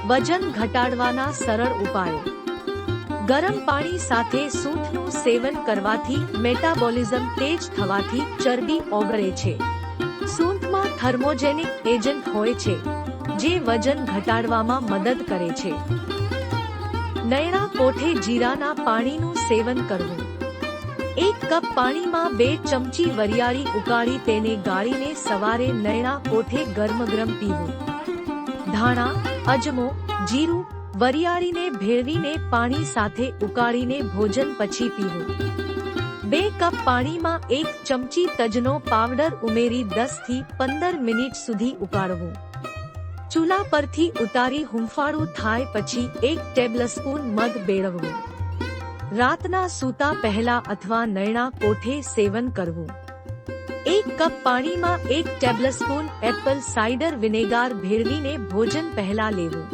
વજન ઘટાડવાના સરળ ઉપાયો. ગરમ પાણી સાથે સૂંઠનું સેવન કરવાથી મેટાબોલિઝમ તેજ થવાથી ચરબી ઓગળે છે. સૂંઠમાં થર્મોજેનિક એજન્ટ હોય છે, જે વજન ઘટાડવામાં મદદ કરે છે. નયણા કોઠે જીરાના પાણીનું સેવન કરવું. 1 કપ પાણીમાં 2 ચમચી વરિયાળી ઉકાળી તેને ગાળીને સવારે નયણા કોઠે ગરમગરમ પીવું. ધાણા, અજમો, જીરું, વરિયાળીને ભેળવીને પાણી સાથે ઉકાળીને ભોજન પછી પીવું. 2 કપ પાણીમાં 1 ચમચી તજનો પાવડર ઉમેરી 10 થી 15 મિનિટ સુધી ઉકાળવું. ચૂલા પરથી ઉતારી હુંફાળું થાય પછી 1 ટેબલસ્પૂન મધ ભેળવવું. રાતના સૂતા પહેલા અથવા નયણા કોઠે સેવન કરવું. 1 કપ પાણીમાં 1 ટેબલસ્પૂન એપલ સાઇડર વિનેગાર ભેળવીને ભોજન પહેલા લેવું.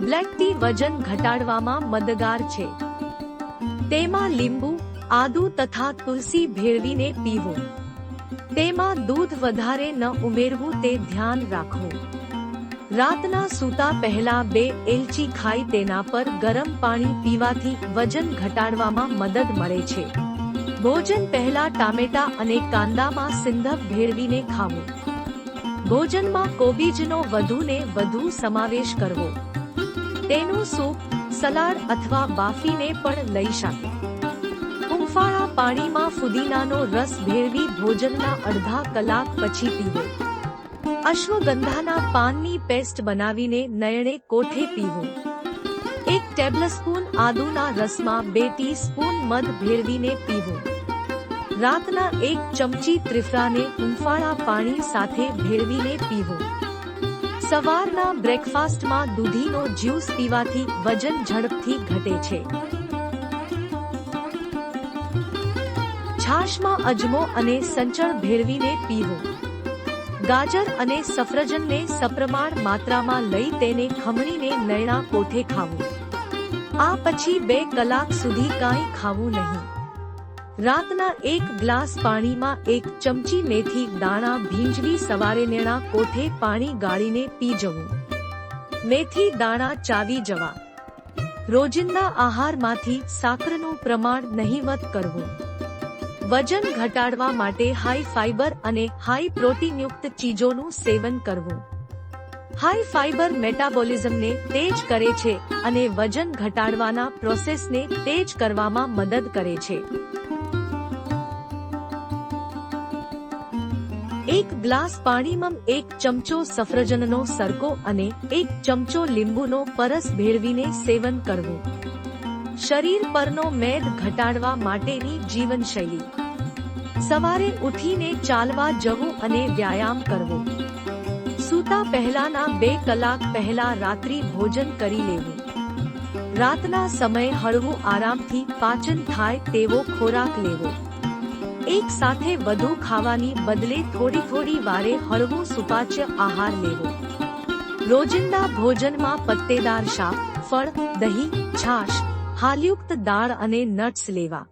બ્લેક ટી વજન ઘટાડવામાં મદદગાર છે. તેમાં લીંબુ, આદુ તથા તુલસી ભેળવીને પીવું. તેમાં દૂધ વધારે ન ઉમેરવું તે ધ્યાન રાખવું. રાતના સૂતા પહેલા 2 એલચી ખાઈ તેના પર ગરમ પાણી પીવાથી વજન ઘટાડવામાં મદદ મળે છે. ભોજન પહેલા ટામેટા અને કાંદામાં સિંધવ ભેળવીને ખાવું. ભોજનમાં કોબીજનો વધુને વધુ સમાવેશ કરવો. તેનું સૂપ, સલાડ અથવા બાફીને પણ લઈ શકે. હુંફાળા પાણીમાં ફુદીનાનો રસ ભેળવી ભોજનના અડધા કલાક પછી પીવો. અશ્વગંધાના પાનની પેસ્ટ બનાવીને નયણે કોઠે પીવું. 1 ટેબલસ્પૂન આદુના રસમાં 2 ટીસ્પૂન મધ ભેળવીને પીવું. રાતના 1 ચમચી ત્રિફળાને હુંફાળા પાણી સાથે ભેળવીને પીવું. સવારના બ્રેકફાસ્ટમાં દૂધીનો જ્યુસ પીવાથી વજન ઝડપથી ઘટે છે. છાશમાં અજમો અને સંચળ ભેળવીને પીવું. ગાજર અને સફરજનને સપ્રમાણ માત્રામાં લઈ તેને ખમણીને નયણા કોઠે ખાવું. આ પછી 2 કલાક સુધી કાંઈ ખાવું નહીં. રાતના 1 ગ્લાસ પાણીમાં 1 ચમચી મેથી દાણા ભીંજવી સવારે નયણા કોઠે પાણી ગાળીને પી જવું. મેથી દાણા ચાવી જવા. રોજિંદા આહારમાંથી સાકરનું પ્રમાણ નહિવત કરવું. વજન ઘટાડવા માટે હાઈ ફાઇબર અને હાઈ પ્રોટીનયુક્ત ચીજોનું સેવન કરવું. હાઈ ફાઇબર મેટાબોલિઝમને તેજ કરે છે અને વજન ઘટાડવાના પ્રોસેસને તેજ કરવામાં મદદ કરે છે. 1 ગ્લાસ પાણીમાં 1 ચમચો સફરજનનો સરકો અને 1 ચમચો લીંબુનો પરસ ભેળવીને સેવન કરવું. શરીર પરનો મેદ ઘટાડવા માટેની જીવનશૈલી. સવારે ઉઠીને ચાલવા જવું અને વ્યાયામ કરવો. સૂતા પહેલાના 2 કલાક પહેલા રાત્રિ ભોજન કરી લેવું. રાતના સમયે હળવું આરામથી પાચન થાય તેવો ખોરાક લેવો. એક સાથે વધુ ખાવાની બદલે થોડી વારે હળવું સુપાચ્ય આહાર લેવો. રોજિંદા ભોજનમાં પત્તેદાર શાક, ફળ, દહીં, છાશ, હાલયુક્ત દાળ અને નટ્સ લેવા.